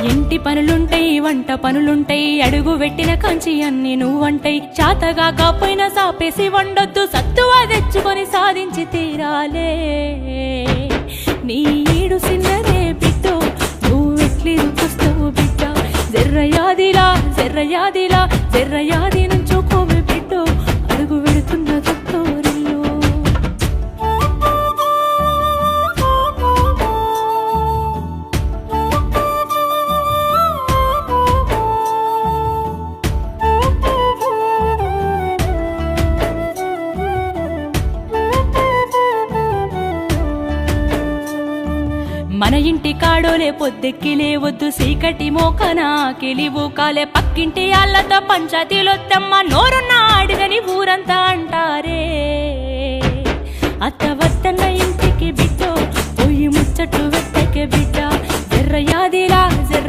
ఇంటి పనులుంటాయి వంట పనులుంటాయి అడుగు పెట్టిన కంచి అన్ని నువ్వంటాయి చాతగా కాపోయినా సాపేసి వండొద్దు సత్తువా తెచ్చుకొని సాధించి తీరాలే నీ ఈడు సిన్నరే బిడ్డో నువ్వెట్లి రుకుస్తావు బిడ్డ జర్రయాదిలా జర్రయాదిలా జర్రయాది నుంచోకోవే బిడ్డో అడుగు పెడుతున్న తొట్టోరిల్లు మన ఇంటి కాడోలే పొద్దెక్కి లేవద్దు సీకటి మోకనా కిలివు కాలే పక్కింటి అల్లతో పంచాయతీలొత్తమ్మ నోరున్న అడిగని ఊరంతా అంటారే అత్తవ